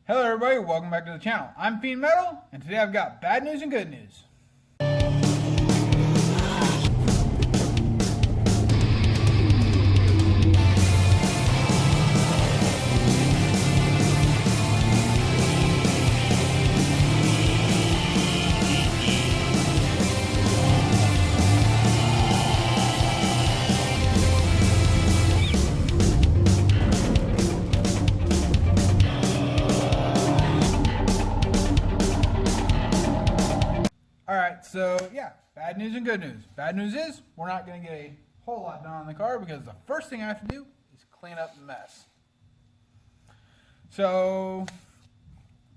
Hello everybody, welcome back to the channel. I'm Fiend Metal, and today I've got bad news and good news. Alright, so yeah, bad news and good news. Bad news is, we're not going to get a whole lot done on the car because the first thing I have to do is clean up the mess. So,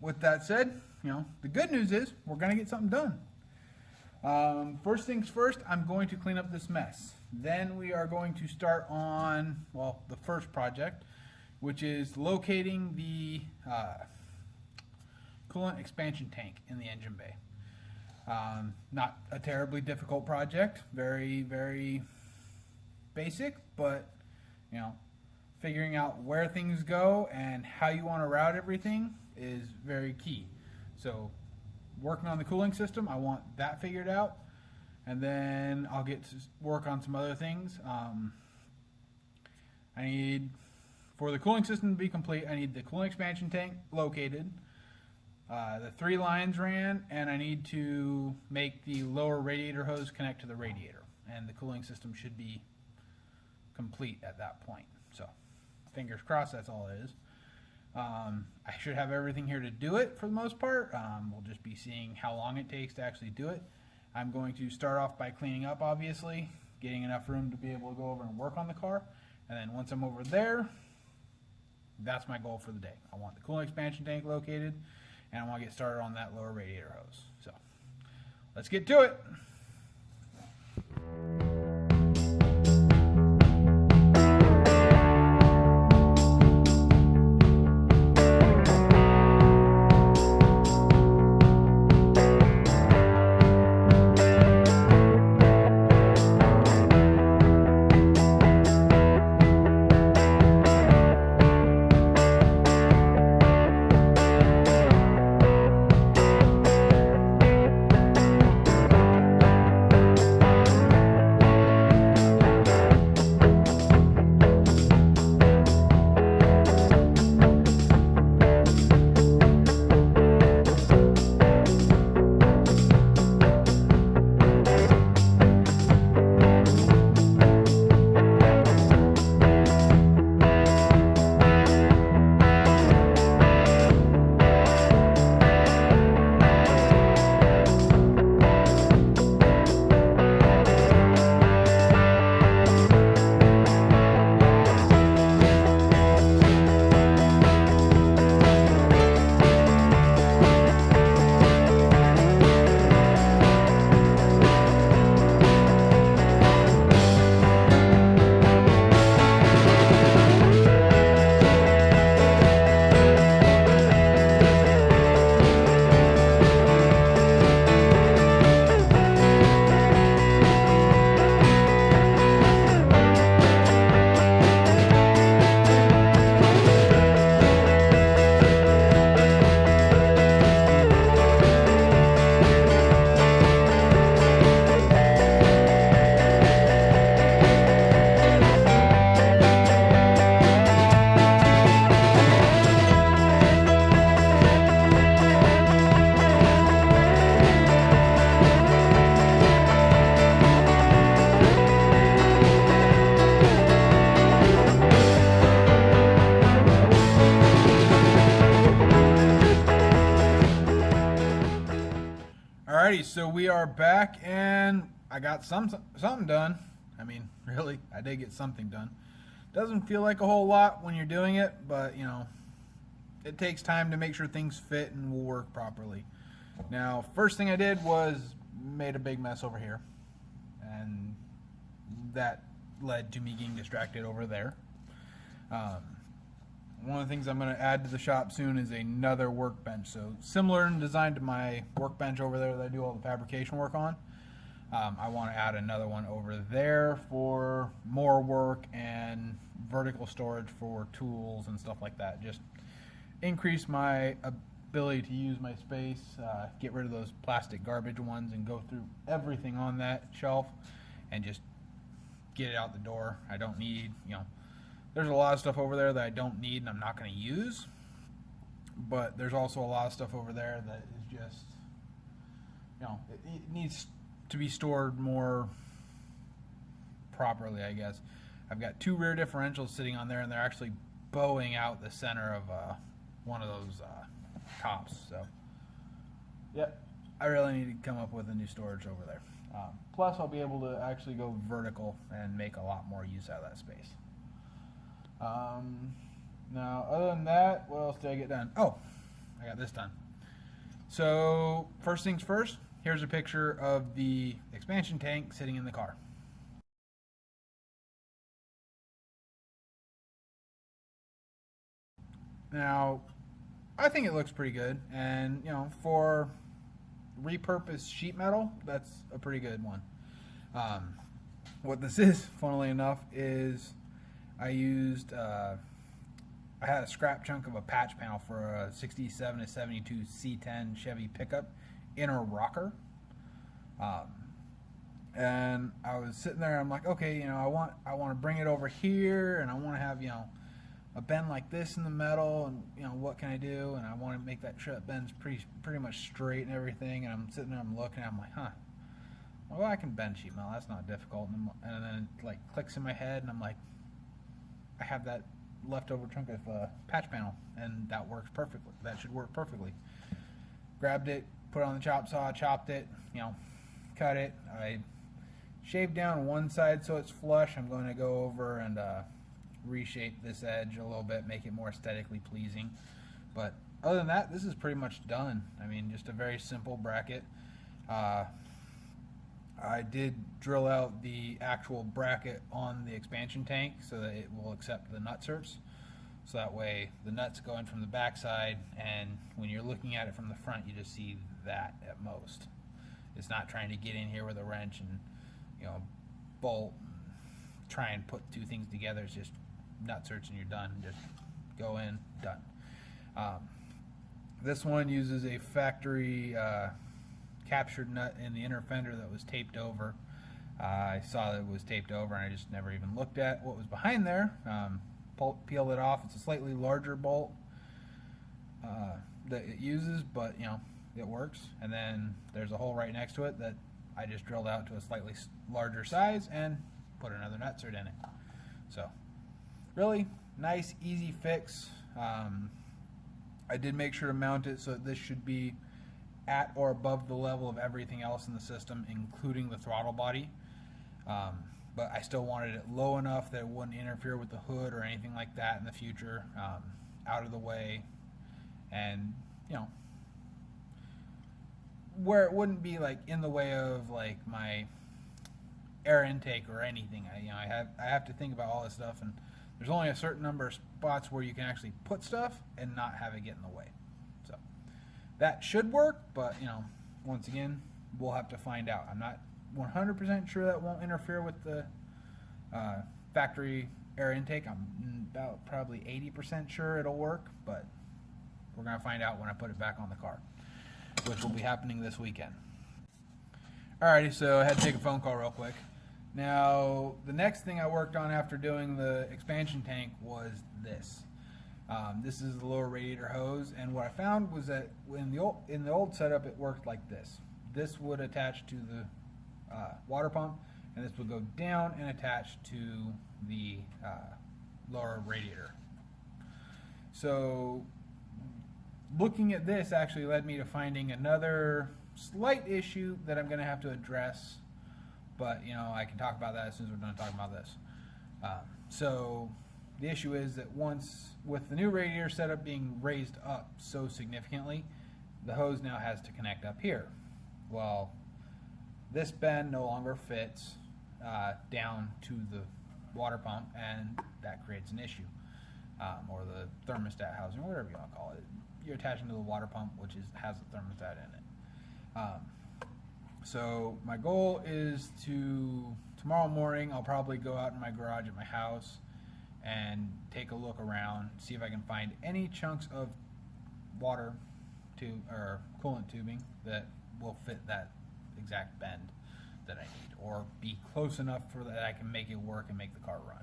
with that said, the good news is, we're going to get something done. First things first, I'm going to clean up this mess. Then we are going to start on, well, the first project, which is locating the coolant expansion tank in the engine bay. Not a terribly difficult project, very, very basic, but figuring out where things go and how you want to route everything is very key. So working on the cooling system, I want that figured out, and then I'll get to work on some other things. I need, for the cooling system to be complete, I need the coolant expansion tank located, the 3 lines ran, and I need to make the lower radiator hose connect to the radiator, and the cooling system should be complete at that point. So fingers crossed, that's all it is. I should have everything here to do it for the most part. We'll just be seeing how long it takes to actually do it. I'm going to start off by cleaning up, obviously, getting enough room to be able to go over and work on the car, and then once I'm over there, that's my goal for the day. I want the cooling expansion tank located, and I want to get started on that lower radiator hose. So let's get to it. Alrighty, so we are back, and I got something done. I mean, really, I did get something done. Doesn't feel like a whole lot when you're doing it, but it takes time to make sure things fit and will work properly. Now, first thing I did was made a big mess over here, and that led to me getting distracted over there. One of the things I'm going to add to the shop soon is another workbench. So similar in design to my workbench over there that I do all the fabrication work on. I want to add another one over there for more work and vertical storage for tools and stuff like that. Just increase my ability to use my space, get rid of those plastic garbage ones, and go through everything on that shelf and just get it out the door. I don't need, there's a lot of stuff over there that I don't need and I'm not going to use, but there's also a lot of stuff over there that is just, it needs to be stored more properly, I guess. I've got 2 rear differentials sitting on there, and they're actually bowing out the center of one of those tops. So, yep, I really need to come up with a new storage over there. Plus, I'll be able to actually go vertical and make a lot more use out of that space. Now, other than that, what else did I get done? Oh, I got this done. So, first things first, here's a picture of the expansion tank sitting in the car. Now, I think it looks pretty good, and for repurposed sheet metal, that's a pretty good one. What this is, funnily enough, is I used I had a scrap chunk of a patch panel for a 67 to 72 C10 Chevy pickup inner rocker, and I was sitting there. I'm like, okay, I want to bring it over here, and I want to have a bend like this in the metal, and what can I do? And I want to make that sure it bends pretty much straight and everything. And I'm sitting there, I'm looking, I'm like, well, I can bend sheet metal. That's not difficult. And then it like clicks in my head, and I'm like, I have that leftover chunk of patch panel, and that works perfectly. That should work perfectly. Grabbed it, put it on the chop saw, chopped it, cut it. I shaved down one side so it's flush. I'm going to go over and reshape this edge a little bit, make it more aesthetically pleasing. But other than that, this is pretty much done. I mean, just a very simple bracket. I did drill out the actual bracket on the expansion tank so that it will accept the nutserts. So that way the nuts go in from the back side, and when you're looking at it from the front, you just see that at most. It's not trying to get in here with a wrench and bolt and try and put 2 things together. It's just nutserts and you're done. Just go in, done. This one uses a factory captured nut in the inner fender that was taped over. I saw that it was taped over, and I just never even looked at what was behind there. Peeled it off. It's a slightly larger bolt that it uses, but it works. And then there's a hole right next to it that I just drilled out to a slightly larger size and put another nutsert in it. So really nice, easy fix. I did make sure to mount it so that this should be at or above the level of everything else in the system, including the throttle body. But I still wanted it low enough that it wouldn't interfere with the hood or anything like that in the future, out of the way, and where it wouldn't be like in the way of like my air intake or anything. I have to think about all this stuff, and there's only a certain number of spots where you can actually put stuff and not have it get in the way. So that should work, but once again, we'll have to find out. I'm not 100% sure that won't interfere with the factory air intake. I'm about probably 80% sure it'll work, but we're going to find out when I put it back on the car, which will be happening this weekend. Alrighty, so I had to take a phone call real quick. Now, the next thing I worked on after doing the expansion tank was this. This is the lower radiator hose, and what I found was that in the old setup, it worked like this. This would attach to the water pump, and this would go down and attach to the lower radiator. So looking at this actually led me to finding another slight issue that I'm going to have to address, but I can talk about that as soon as we're done talking about this. So the issue is that once, with the new radiator setup being raised up so significantly, the hose now has to connect up here. Well, this bend no longer fits down to the water pump, and that creates an issue, or the thermostat housing, whatever you want to call it. You're attaching to the water pump, which has a thermostat in it. So my goal is tomorrow morning, I'll probably go out in my garage at my house and take a look around, see if I can find any chunks of water tube or coolant tubing that will fit that exact bend that I need, or be close enough for that I can make it work and make the car run.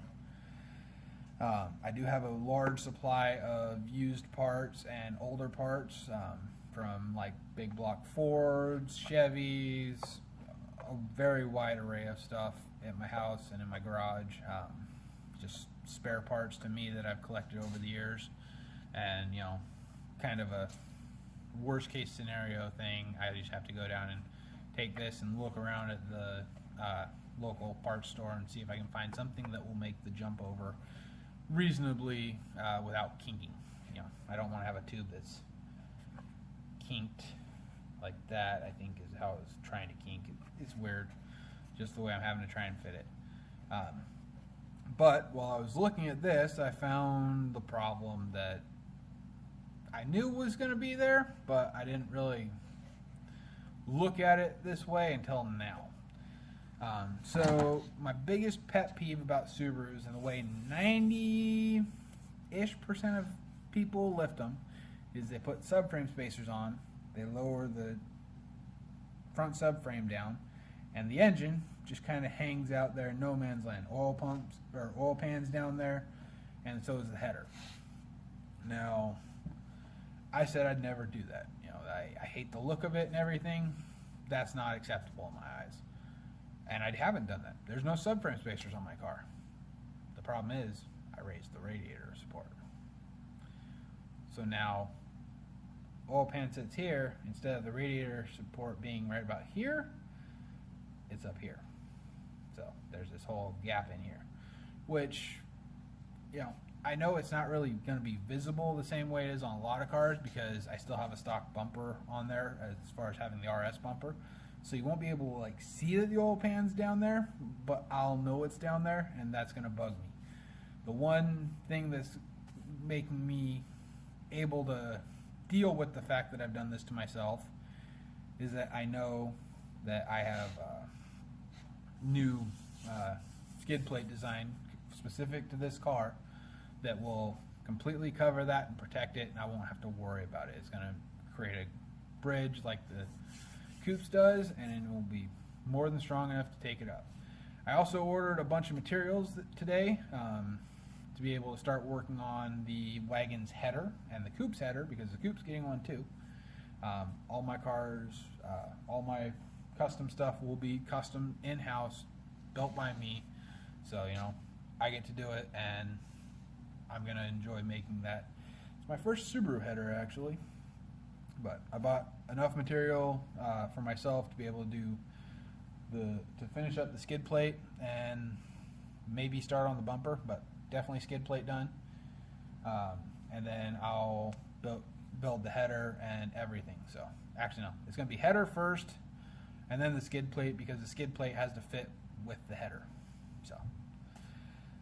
I do have a large supply of used parts and older parts from like big block Fords, Chevys, a very wide array of stuff at my house and in my garage. Just spare parts to me that I've collected over the years, and you know, kind of a worst case scenario thing. I just have to go down and take this and look around at the local parts store and see if I can find something that will make the jump over reasonably without kinking. You know, I don't want to have a tube that's kinked like that. I think is how I was trying to kink. It's weird, just the way I'm having to try and fit it. But while I was looking at this, I found the problem that I knew was going to be there, but I didn't really look at it this way until now. So my biggest pet peeve about Subarus, and the way 90-ish% of people lift them, is they put subframe spacers on, they lower the front subframe down, and the engine just kind of hangs out there in no man's land. Oil pumps or oil pans down there, and so is the header. Now, I said I'd never do that. You know, I hate the look of it and everything. That's not acceptable in my eyes. And I haven't done that. There's no subframe spacers on my car. The problem is I raised the radiator support. So now oil pan sits here. Instead of the radiator support being right about here, it's up here. So there's this whole gap in here, which, you know, I know it's not really going to be visible the same way it is on a lot of cars, because I still have a stock bumper on there as far as having the RS bumper. So you won't be able to like see that the oil pan's down there, but I'll know it's down there, and that's going to bug me. The one thing that's making me able to deal with the fact that I've done this to myself is that I know that I have new skid plate design specific to this car that will completely cover that and protect it, and I won't have to worry about it. It's going to create a bridge like the Coops does, and it will be more than strong enough to take it up. I also ordered a bunch of materials today to be able to start working on the wagon's header and the Coops header, because the Coops getting one too. All my cars, all my custom stuff will be custom in-house, built by me. So, you know, I get to do it, and I'm going to enjoy making that. It's my first Subaru header, actually. But I bought enough material for myself to be able to do to finish up the skid plate and maybe start on the bumper, but definitely skid plate done. And then I'll build the header and everything. So actually no, it's going to be header first and then the skid plate, because the skid plate has to fit with the header. So,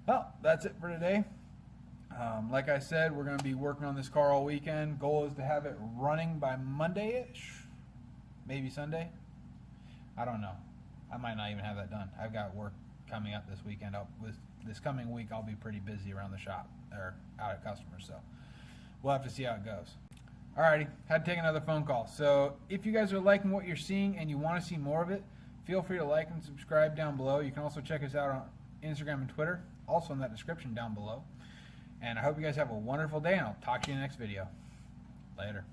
well, that's it for today. Like I said, we're going to be working on this car all weekend. Goal is to have it running by Monday-ish, maybe Sunday. I don't know. I might not even have that done. I've got work coming up this weekend. This coming week, I'll be pretty busy around the shop or out at customers. So we'll have to see how it goes. Alrighty, had to take another phone call. So if you guys are liking what you're seeing and you want to see more of it, feel free to like and subscribe down below. You can also check us out on Instagram and Twitter, also in that description down below. And I hope you guys have a wonderful day, and I'll talk to you in the next video. Later.